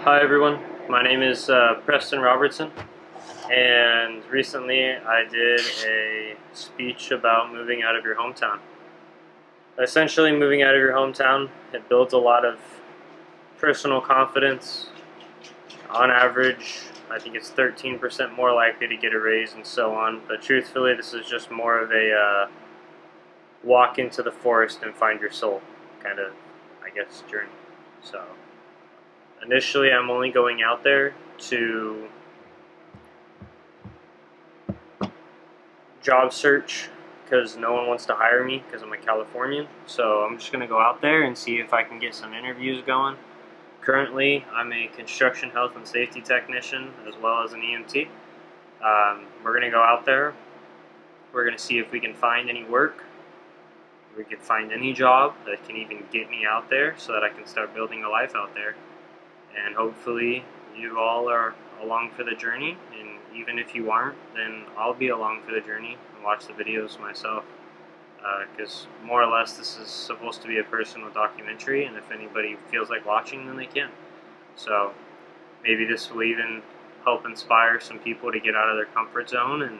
Hi everyone, my name is Preston Robertson, and recently I did a speech about moving out of your hometown. Essentially, moving out of your hometown, it builds a lot of personal confidence. On average, I think it's 13% more likely to get a raise and so on, but truthfully, this is just more of a walk into the forest and find your soul kind of, I guess, journey. So, initially, I'm only going out there to job search because no one wants to hire me because I'm a Californian. So I'm just going to go out there and see if I can get some interviews going. Currently, I'm a construction health and safety technician as well as an EMT. We're going to go out there. We're going to see if we can find any work. We can find any job that can even get me out there so that I can start building a life out there. And hopefully you all are along for the journey, and even if you aren't, then I'll be along for the journey and watch the videos myself, because more or less this is supposed to be a personal documentary, and if anybody feels like watching, then they can. So maybe this will even help inspire some people to get out of their comfort zone and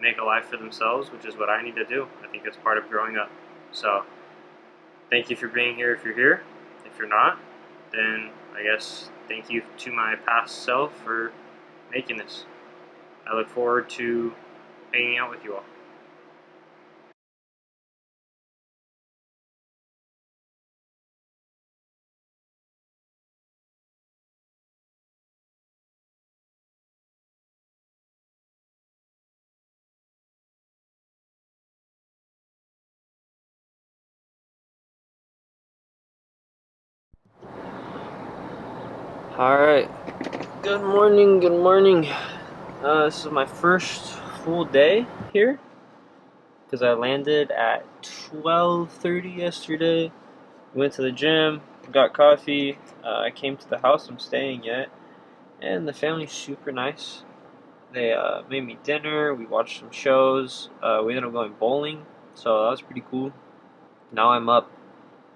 make a life for themselves, which is what I need to do. I think it's part of growing up. So thank you for being here if you're here. If you're not, then I guess thank you to my past self for making this. I look forward to hanging out with you all. Alright, good morning, good morning. This is my first full day here because I landed at 12:30 yesterday. Went to the gym, got coffee. I came to the house I'm staying at, and the family's super nice. They made me dinner, we watched some shows, we ended up going bowling, so that was pretty cool. Now I'm up.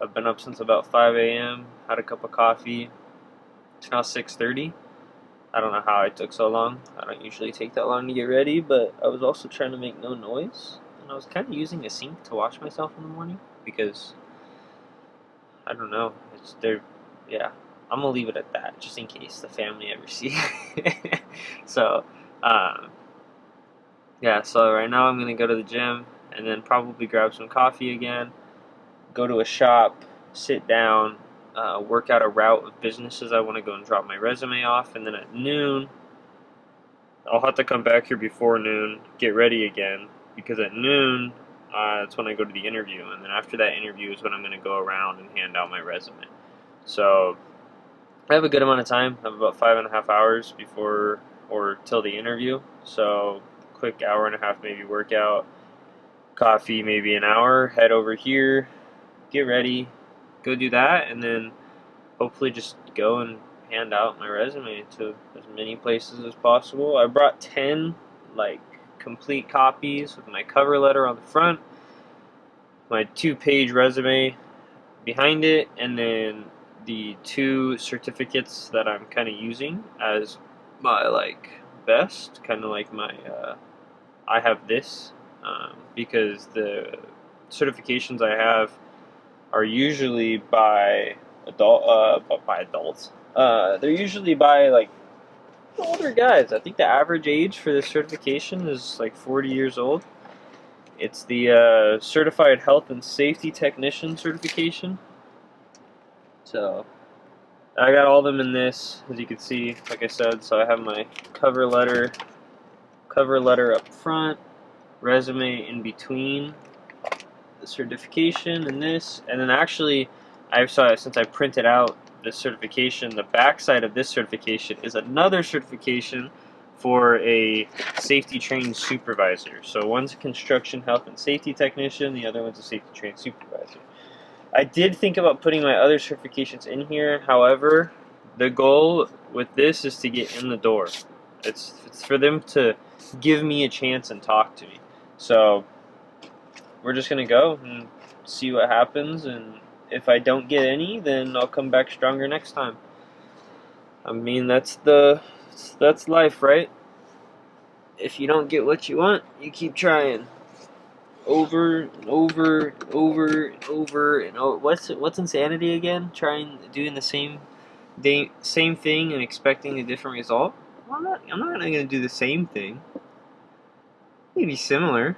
I've been up since about 5 a.m., had a cup of coffee. It's now 6:30. I don't know how I took so long. I don't usually take that long to get ready, but I was also trying to make no noise. And I was kind of using a sink to wash myself in the morning because, I don't know, it's there. Yeah, I'm gonna leave it at that just in case the family ever see it. So, um, yeah, so right now I'm gonna go to the gym and then probably grab some coffee again, go to a shop, sit down, work out a route of businesses I want to go and drop my resume off, and then at noon I'll have to come back here before noon, get ready again, because at noon that's when I go to the interview, and then after that interview is when I'm going to go around and hand out my resume. So I have a good amount of time. I have about 5.5 hours before or till the interview. So quick hour and a half maybe workout, coffee maybe an hour, head over here, get ready, go do that, and then hopefully just go and hand out my resume to as many places as possible. I brought 10 like complete copies with my cover letter on the front, my 2-page resume behind it, and then the 2 certificates that I'm kind of using as my like best, kind of like my I have this, because the certifications I have are usually by adults. They're usually by like older guys. I think the average age for this certification is like 40 years old. It's the Certified Health and Safety Technician certification. So I got all of them in this, as you can see. Like I said, so I have my cover letter up front, resume in between the certification and this, and then actually I saw, since I printed out this certification, the backside of this certification is another certification for a safety trained supervisor. So one's a construction health and safety technician, the other one's a safety trained supervisor. I did think about putting my other certifications in here. However, the goal with this is to get in the door. It's for them to give me a chance and talk to me. So we're just gonna go and see what happens, and if I don't get any, then I'll come back stronger next time. I mean, that's life, right? If you don't get what you want, you keep trying over and over and over and over and over. What's insanity again? Trying doing the same thing and expecting a different result. Well, I'm not going to do the same thing. Maybe similar,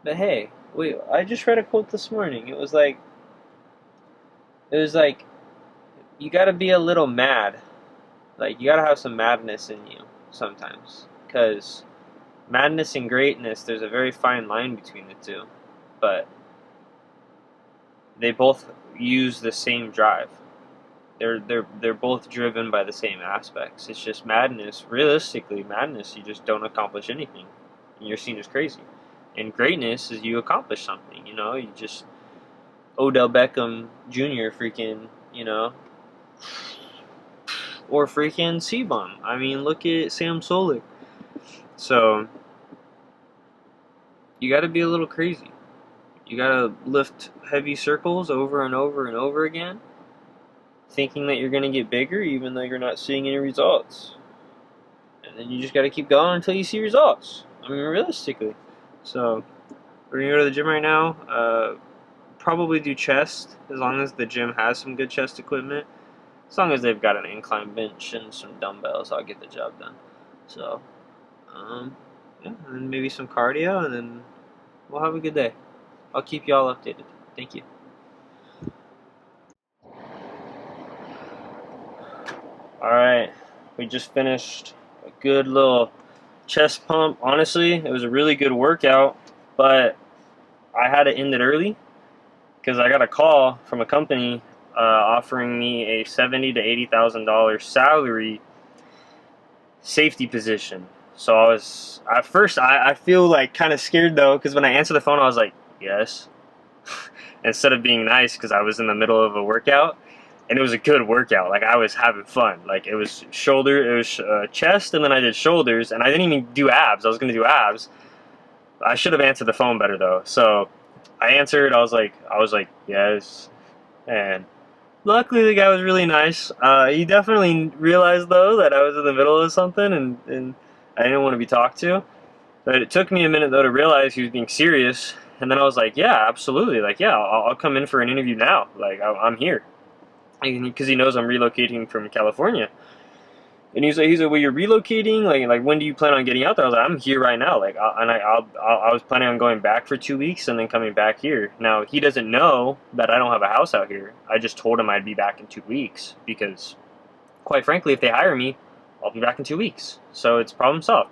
but hey, wait. I just read a quote this morning. It was like you got to be a little mad. Like you got to have some madness in you sometimes, because madness and greatness, there's a very fine line between the two, but they both use the same drive. They're both driven by the same aspects. It's just madness. Realistically, madness, you just don't accomplish anything, and you're seen as crazy. And greatness is you accomplish something. You just Odell Beckham Jr. freaking, or freaking C-Bomb. I mean, look at Sam Solik. So you got to be a little crazy. You got to lift heavy circles over and over and over again, thinking that you're going to get bigger even though you're not seeing any results. And then you just got to keep going until you see results. I mean, realistically. So, we're going to go to the gym right now. Probably do chest, as long as the gym has some good chest equipment. As long as they've got an incline bench and some dumbbells, I'll get the job done. So, yeah, and then maybe some cardio, and then we'll have a good day. I'll keep you all updated. Thank you. Alright, we just finished a good little chest pump. Honestly, it was a really good workout, but I had to end it early because I got a call from a company offering me a $70,000 to $80,000 salary safety position. So I was at first I feel like kind of scared though, because when I answered the phone I was like, yes, instead of being nice, because I was in the middle of a workout. And it was a good workout. Like, I was having fun. Like, it was chest, and then I did shoulders, and I didn't even do abs. I was gonna do abs. I should have answered the phone better though. So I answered. I was like, yes. And luckily, the guy was really nice. He definitely realized though that I was in the middle of something, and I didn't want to be talked to. But it took me a minute though to realize he was being serious. And then I was like, yeah, absolutely. Like, yeah, I'll come in for an interview now. Like, I'm here. Because he knows I'm relocating from California. And he's like, well, you're relocating. Like when do you plan on getting out there? I was like, I'm here right now. Like, I was planning on going back for 2 weeks and then coming back here. Now he doesn't know that I don't have a house out here. I just told him I'd be back in 2 weeks because, quite frankly, if they hire me, I'll be back in 2 weeks. So it's problem solved.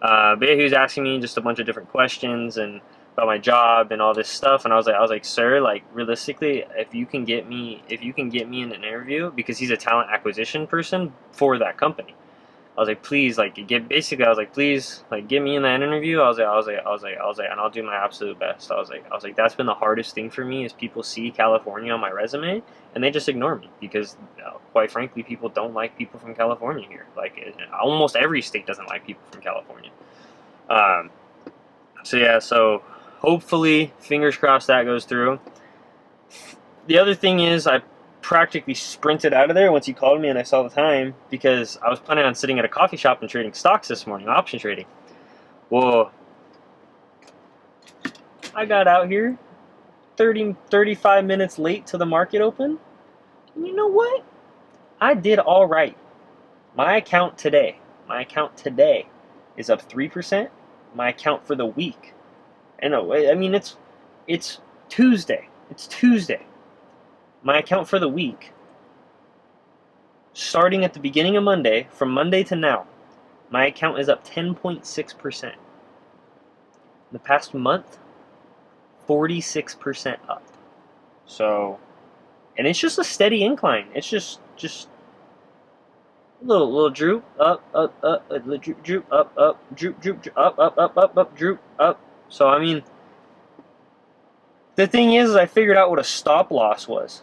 But yeah, he was asking me just a bunch of different questions and about my job and all this stuff, and I was like, sir, like realistically, if you can get me in an interview, because he's a talent acquisition person for that company. I was like, please, like I was like, please, like get me in that interview. And I'll do my absolute best. I was like, that's been the hardest thing for me is people see California on my resume and they just ignore me because, quite frankly, people don't like people from California here. Like almost every state doesn't like people from California. So yeah, so hopefully, fingers crossed that goes through. The other thing is, I practically sprinted out of there once he called me and I saw the time because I was planning on sitting at a coffee shop and trading stocks this morning, option trading. Well, I got out here 35 minutes late to the market open. And you know what? I did all right. My account today is up 3%. My account for the week. And I mean, it's Tuesday. It's Tuesday. My account for the week, starting at the beginning of Monday, from Monday to now, my account is up 10.6%. In the past month, 46% up. So, and it's just a steady incline. It's just a little droop, up, droop, up, droop, up, droop, up. So, I mean, the thing is I figured out what a stop loss was.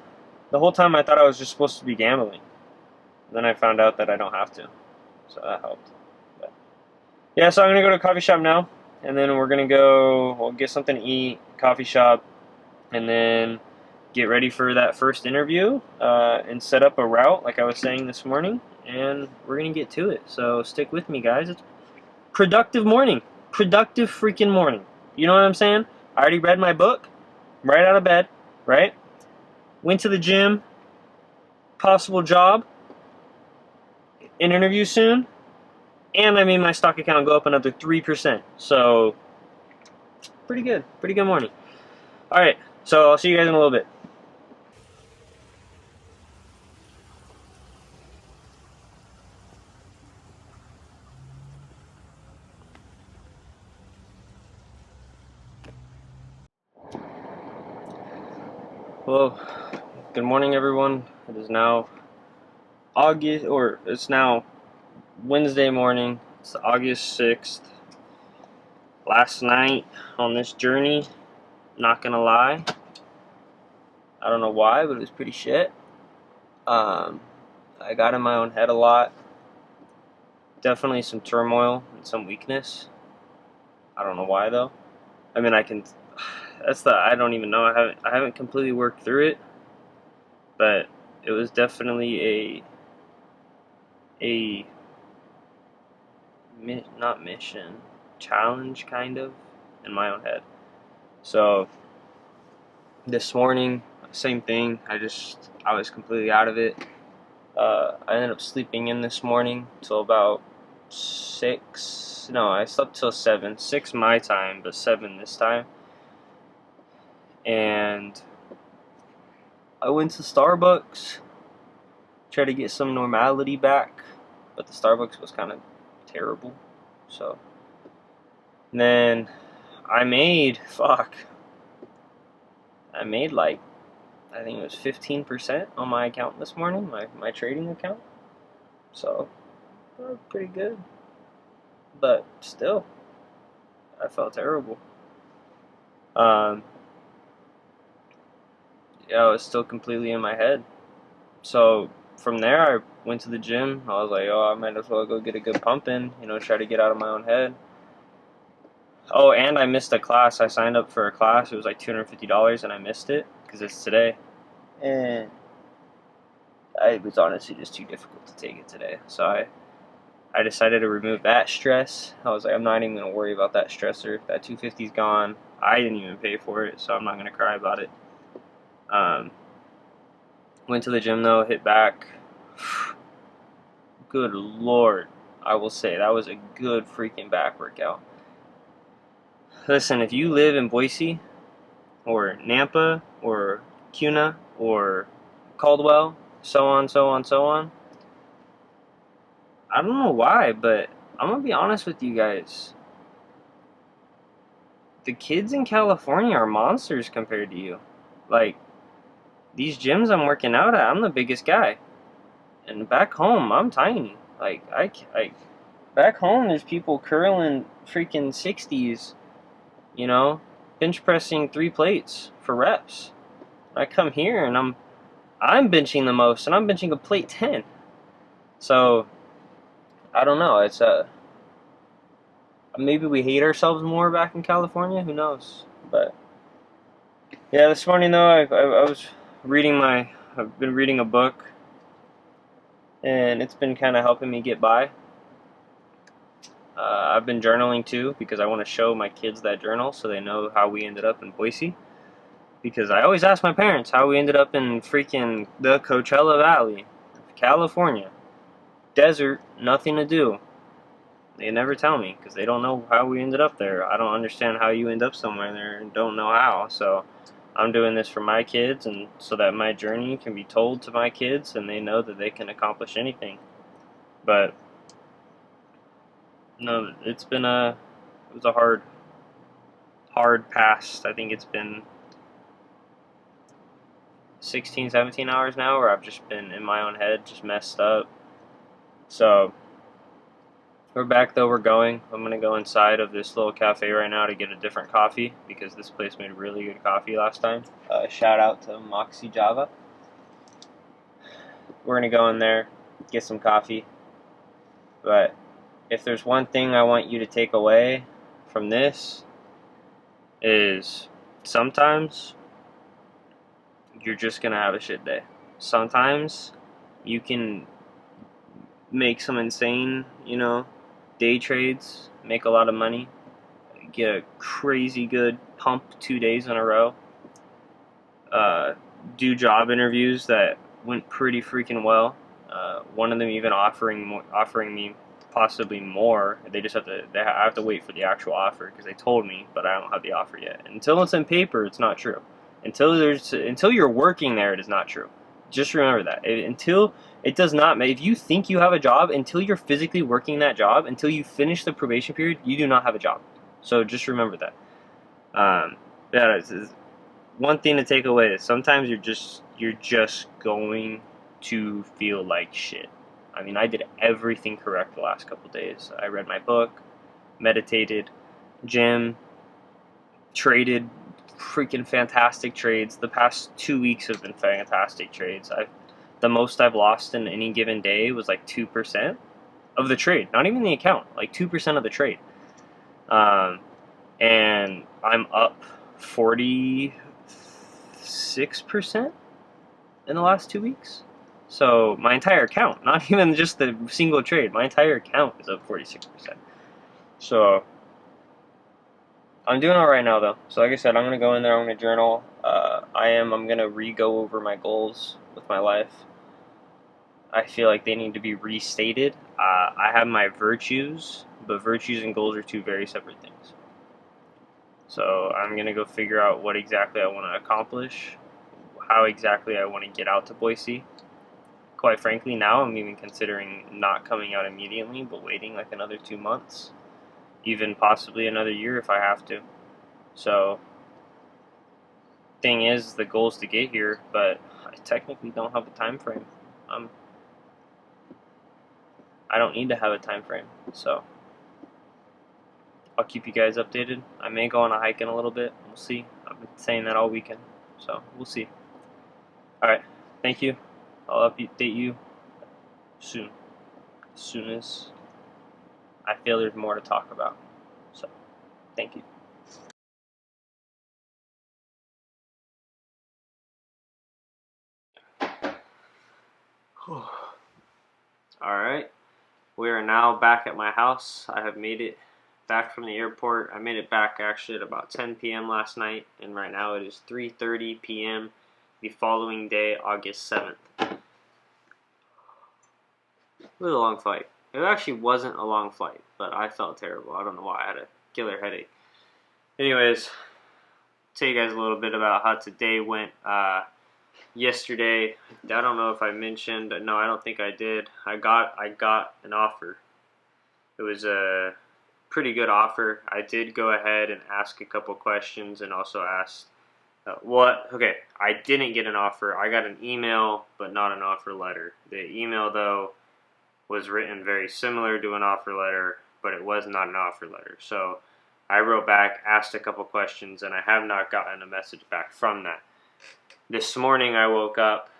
The whole time I thought I was just supposed to be gambling. Then I found out that I don't have to. So that helped. But yeah, so I'm going to go to a coffee shop now. And then we'll get something to eat, coffee shop. And then get ready for that first interview and set up a route like I was saying this morning, and we're gonna get to it. So stick with me, guys. It's productive morning, productive freaking morning. You know what I'm saying? I already read my book, right out of bed, right? Went to the gym, possible job, an interview soon, and I made my stock account go up another 3%. So pretty good morning. All right, so I'll see you guys in a little bit. Well, good morning, everyone. It is now it's now Wednesday morning. It's August 6th. Last night on this journey, not gonna lie, I don't know why, but it was pretty shit. I got in my own head a lot. Definitely some turmoil and some weakness. I don't know why though. I mean, I don't even know. I haven't completely worked through it, but it was definitely a not mission, challenge kind of in my own head. So this morning, same thing. I was completely out of it. I ended up sleeping in this morning till about 6. No, I slept till 7. 6 my time, but 7 this time. And I went to Starbucks, tried to get some normality back, but the Starbucks was kind of terrible. So, and then I made like, I think it was 15% on my account this morning, my trading account. So, pretty good. But still, I felt terrible. Yeah, I was still completely in my head. So from there, I went to the gym. I was like, oh, I might as well go get a good pump in, try to get out of my own head. Oh, and I missed a class. I signed up for a class. It was like $250, and I missed it because it's today. And it was honestly just too difficult to take it today. So I decided to remove that stress. I was like, I'm not even going to worry about that stressor. That 250's gone. I didn't even pay for it, so I'm not going to cry about it. Went to the gym though, hit back. Good Lord. I will say, that was a good freaking back workout. Listen, if you live in Boise, or Nampa, or Kuna, or Caldwell, so on, so on, so on, I don't know why, but I'm going to be honest with you guys. The kids in California are monsters compared to you. Like, these gyms I'm working out at, I'm the biggest guy. And back home, I'm tiny. Like, back home, there's people curling freaking 60s, bench pressing 3 plates for reps. I come here and I'm benching the most, and I'm benching a plate 10. So I don't know. It's maybe we hate ourselves more back in California. Who knows? But yeah, this morning though, I was I've been reading a book, and it's been kind of helping me get by. I've been journaling too because I want to show my kids that journal so they know how we ended up in Boise. Because I always ask my parents how we ended up in freaking the Coachella Valley, California. Desert, nothing to do. They never tell me because they don't know how we ended up there. I don't understand how you end up somewhere there and don't know how. So I'm doing this for my kids, and so that my journey can be told to my kids and they know that they can accomplish anything. But no, it was a hard past. I think it's been 16, 17 hours now where I've just been in my own head, just messed up. So we're back though, we're going. I'm going to go inside of this little cafe right now to get a different coffee because this place made really good coffee last time. Shout out to Moxie Java. We're going to go in there, get some coffee. But if there's one thing I want you to take away from this is sometimes you're just gonna have a shit day. Sometimes you can make some insane, day trades, make a lot of money, get a crazy good pump 2 days in a row, uh, do job interviews that went pretty freaking well. One of them even offering me possibly more. I have to wait for the actual offer because they told me, but I don't have the offer yet. Until it's in paper, it's not true. Until you're working there, it is not true. Just remember that. Until it does not. If you think you have a job, until you're physically working that job, until you finish the probation period, you do not have a job. So just remember that. Yeah, it's one thing to take away is sometimes you're just going to feel like shit. I mean, I did everything correct the last couple days. I read my book, meditated, gym, traded freaking fantastic trades. The past 2 weeks have been fantastic trades. The most I've lost in any given day was like 2% of the trade, not even the account, like 2% of the trade. And I'm up 46% in the last 2 weeks. So my entire account, not even just the single trade, my entire account is up 46%. So I'm doing all right now though. So like I said, I'm gonna go in there. I'm gonna journal. I'm gonna re-go over my goals with my life. I feel like they need to be restated. I have my virtues, but virtues and goals are two very separate things. So I'm gonna go figure out what exactly I want to accomplish, how exactly I want to get out to Boise. Quite frankly, now I'm even considering not coming out immediately, but waiting like another 2 months, even possibly another year if I have to. So, thing is, the goal is to get here, but I technically don't have a time frame. I don't need to have a time frame, so I'll keep you guys updated. I may go on a hike in a little bit. We'll see. I've been saying that all weekend, so we'll see. All right, thank you. I'll update you soon. As soon as I feel there's more to talk about. So, thank you. Alright, we are now back at my house. I have made it back from the airport. I made it back actually at about 10 p.m. last night, and right now it is 3:30 p.m. the following day, August 7th. It was a long flight. It actually wasn't a long flight, but I felt terrible. I don't know why. I had a killer headache. Anyways, tell you guys a little bit about how today went. Yesterday, I don't know if I mentioned. No, I don't think I did. I got an offer. It was a pretty good offer. I did go ahead and ask a couple questions and also asked Okay, I didn't get an offer. I got an email, but not an offer letter. The email though was written very similar to an offer letter, but it was not an offer letter. So I wrote back, asked a couple questions, and I have not gotten a message back from that. This morning I woke up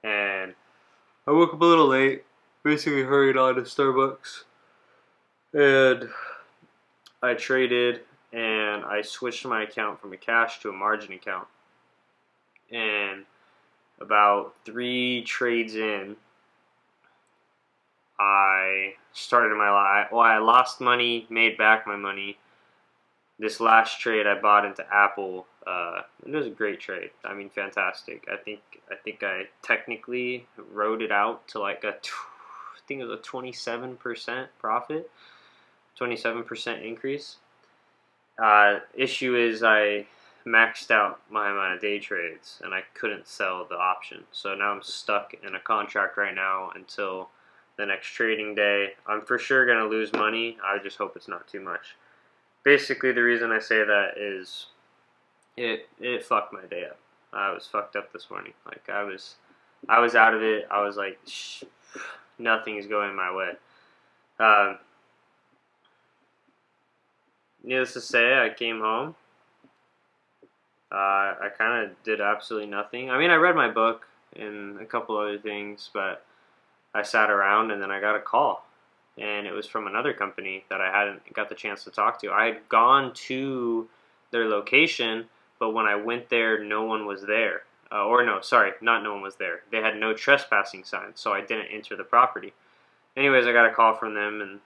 a little late, basically hurried on to Starbucks, and I traded and I switched my account from a cash to a margin account. And about 3 trades in, I started my life. Well, I lost money, made back my money. This last trade I bought into Apple. It was a great trade. I mean, fantastic. I think I technically wrote it out to like I think it was a 27% profit, 27% increase. Issue is I maxed out my amount of day trades and I couldn't sell the option. So now I'm stuck in a contract right now until the next trading day. I'm for sure going to lose money. I just hope it's not too much. Basically, the reason I say that is it fucked my day up. I was fucked up this morning. Like I was out of it. I was like, nothing is going my way. Needless to say, I came home. I kind of did absolutely nothing. I mean, I read my book and a couple other things, but I sat around and then I got a call. And it was from another company that I hadn't got the chance to talk to. I had gone to their location, but when I went there, no one was there. or no, sorry, not no one was there. They had no trespassing signs, so I didn't enter the property. Anyways, I got a call from them, and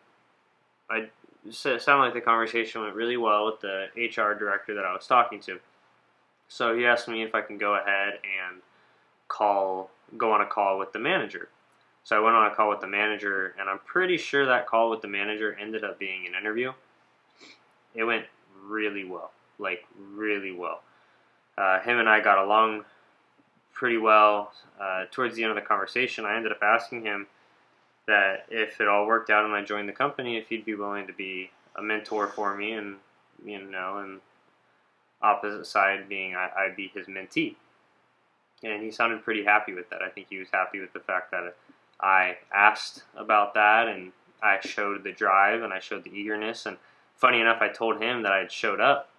I it sounded like the conversation went really well with the HR director that I was talking to. So he asked me if I can go ahead and go on a call with the manager. So I went on a call with the manager, and I'm pretty sure that call with the manager ended up being an interview. It went really well, like really well. Him and I got along pretty well. Towards the end of the conversation, I ended up asking him that if it all worked out and I joined the company, if he'd be willing to be a mentor for me, and and opposite side being I'd be his mentee. And he sounded pretty happy with that. I think he was happy with the fact that I asked about that, and I showed the drive and I showed the eagerness. And funny enough, I told him that I had showed up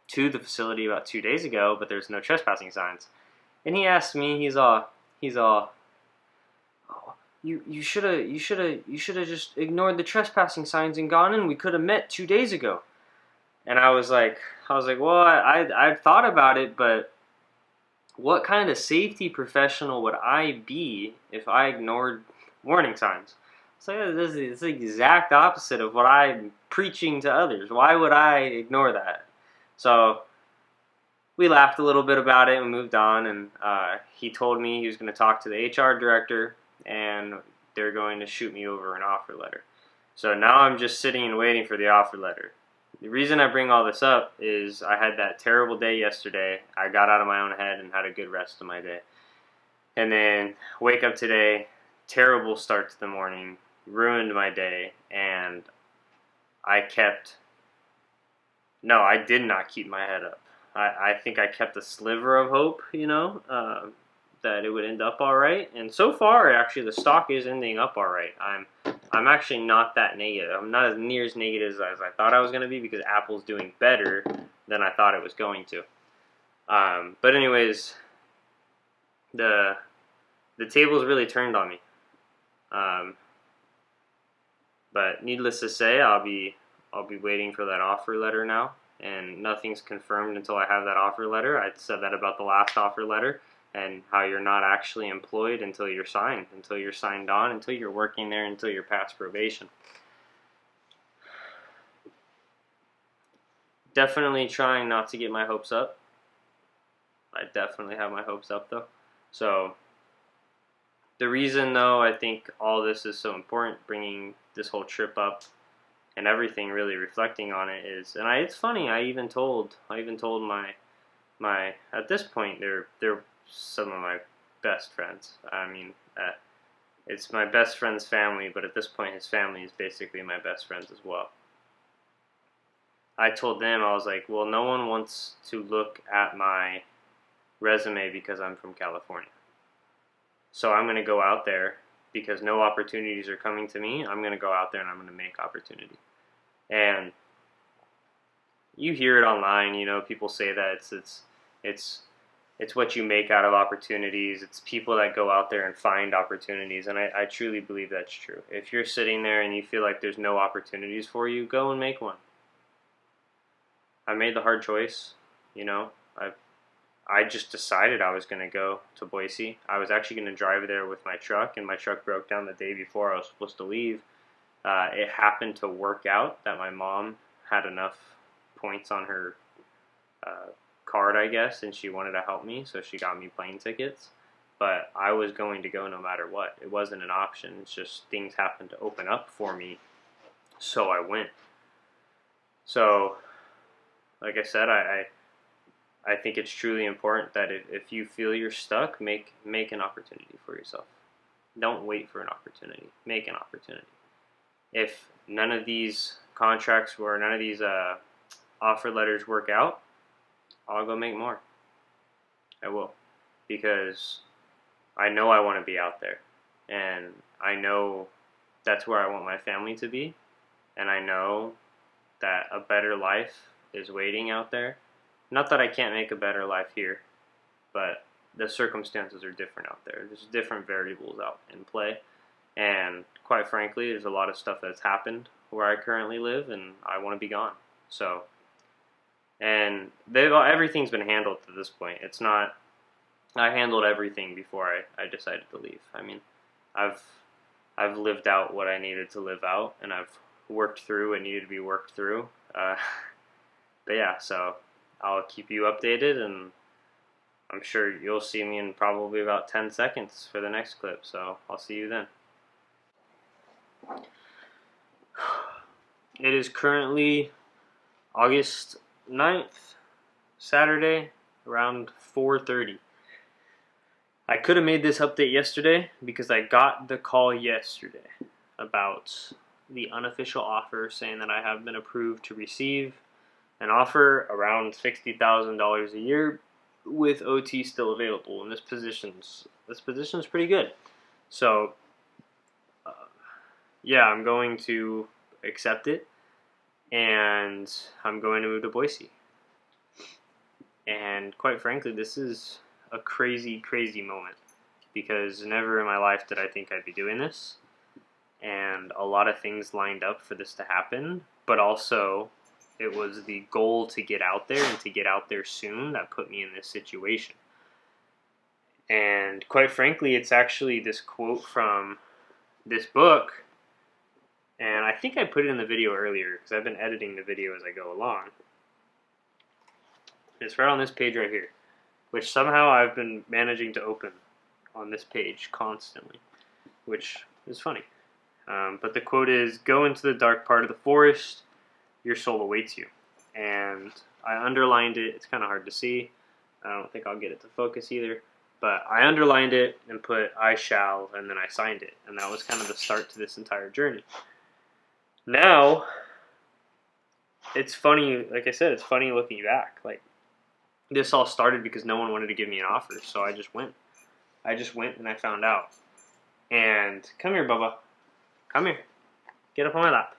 to the facility about 2 days ago, but there's no trespassing signs. And he asked me, he's all, oh, you should have just ignored the trespassing signs and gone in. We could have met 2 days ago. And I was like, well, I've thought about it, but what kind of safety professional would I be if I ignored warning signs? So this is the exact opposite of what I'm preaching to others. Why would I ignore that? So we laughed a little bit about it and moved on, and he told me he was going to talk to the HR director, and they're going to shoot me over an offer letter. So now I'm just sitting and waiting for the offer letter. The reason I bring all this up is I had that terrible day yesterday. I got out of my own head and had a good rest of my day. And then wake up today, terrible start to the morning, ruined my day, and I did not keep my head up. I think I kept a sliver of hope, that it would end up all right. And so far, actually, the stock is ending up all right. I'm actually not that negative. I'm not as near as negative as I thought I was going to be, because Apple's doing better than I thought it was going to. But anyways, the tables really turned on me. But needless to say, I'll be waiting for that offer letter now, and nothing's confirmed until I have that offer letter. I said that about the last offer letter, and how you're not actually employed until you're signed on, until you're working there, until you're past probation. Definitely trying not to get my hopes up. I definitely have my hopes up though. So the reason though I think all this is so important, bringing this whole trip up and everything, really reflecting on it, is, and it's funny, I even told my at this point they're some of my best friends. I mean, it's my best friend's family, but at this point his family is basically my best friends as well. I told them, I was like, well, no one wants to look at my resume because I'm from California. So I'm going to go out there because no opportunities are coming to me. I'm going to go out there and I'm going to make opportunity. And you hear it online, people say that it's what you make out of opportunities. It's people that go out there and find opportunities, and I truly believe that's true. If you're sitting there and you feel like there's no opportunities for you, go and make one. I made the hard choice, I just decided I was going to go to Boise. I was actually going to drive there with my truck, and my truck broke down the day before I was supposed to leave. It happened to work out that my mom had enough points on her card, I guess, and she wanted to help me, so she got me plane tickets. But I was going to go no matter what. It wasn't an option. It's just things happened to open up for me, so I went. So, like I said, I think it's truly important that if you feel you're stuck, make an opportunity for yourself. Don't wait for an opportunity. Make an opportunity. If none of these contracts or none of these offer letters work out, I'll go make more. I will. Because I know I want to be out there. And I know that's where I want my family to be. And I know that a better life is waiting out there. Not that I can't make a better life here, but the circumstances are different out there. There's different variables out in play. And quite frankly, there's a lot of stuff that's happened where I currently live, and I want to be gone. So, and everything's been handled to this point. It's not I handled everything before I decided to leave. I mean, I've I've lived out what I needed to live out, and I've worked through what needed to be worked through. But yeah, so I'll keep you updated, and I'm sure you'll see me in probably about 10 seconds for the next clip. So I'll see you then. It is currently August 9th, Saturday, around 4:30. I could have made this update yesterday because I got the call yesterday about the unofficial offer saying that I have been approved to receive an offer around $60,000 a year with OT still available, and this position's pretty good. So uh, yeah, I'm going to accept it, and I'm going to move to Boise. And quite frankly, this is a crazy, crazy moment because never in my life did I think I'd be doing this. And a lot of things lined up for this to happen, but also it was the goal to get out there and to get out there soon that put me in this situation. And quite frankly, it's actually this quote from this book, and I think I put it in the video earlier because I've been editing the video as I go along. It's right on this page right here, which somehow I've been managing to open on this page constantly, which is funny. But the quote is, "Go into the dark part of the forest, your soul awaits you." And I underlined it. It's kind of hard to see. I don't think I'll get it to focus either. But I underlined it and put "I shall," and then I signed it. And that was kind of the start to this entire journey. Now, it's funny, like I said, it's funny looking back. Like, this all started because no one wanted to give me an offer, so I just went. I just went and I found out. And come here, Bubba. Come here. Get up on my lap.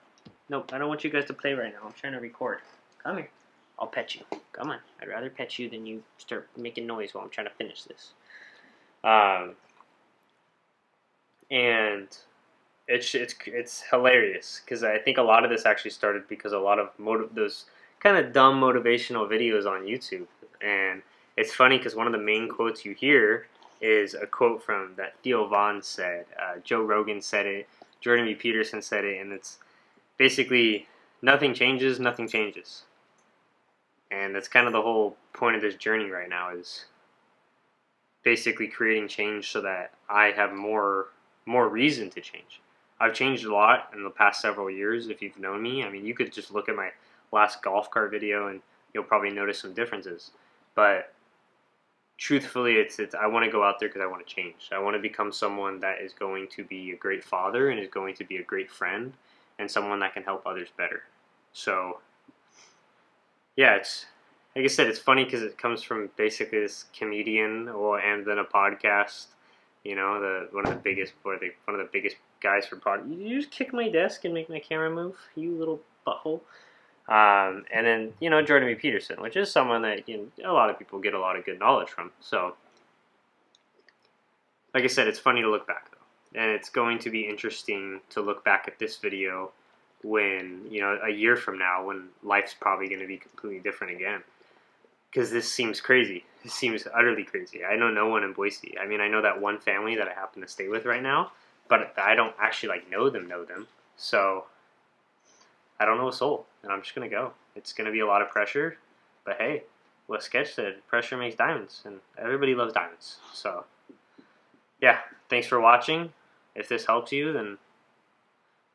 Nope, I don't want you guys to play right now. I'm trying to record. Come here. I'll pet you. Come on. I'd rather pet you than you start making noise while I'm trying to finish this. And it's hilarious because I think a lot of this actually started because a lot of those kind of dumb motivational videos on YouTube. And it's funny because one of the main quotes you hear is a quote from that Theo Vaughn said. Joe Rogan said it. Jordan B. Peterson said it, and it's basically nothing changes, nothing changes. And that's kind of the whole point of this journey right now is basically creating change so that I have more reason to change. I've changed a lot in the past several years if you've known me. I mean, you could just look at my last golf cart video and you'll probably notice some differences. But truthfully, it's I want to go out there because I want to change. I want to become someone that is going to be a great father and is going to be a great friend and someone that can help others better. So, yeah, it's like I said, it's funny because it comes from basically this comedian and then a podcast. You know, one of the biggest guys for pod. You just kick my desk and make my camera move, you little butthole. And then, Jordan B. Peterson, which is someone that a lot of people get a lot of good knowledge from. So, like I said, it's funny to look back, though. And it's going to be interesting to look back at this video when, a year from now, when life's probably going to be completely different again. Because this seems crazy. This seems utterly crazy. I know no one in Boise. I mean, I know that one family that I happen to stay with right now, but I don't actually, know them. So, I don't know a soul, and I'm just going to go. It's going to be a lot of pressure, but hey, what Sketch said, pressure makes diamonds, and everybody loves diamonds. So, yeah, thanks for watching. If this helps you, then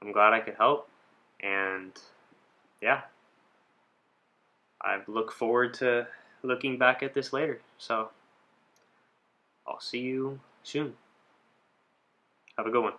I'm glad I could help, and yeah, I look forward to looking back at this later. So, I'll see you soon. Have a good one.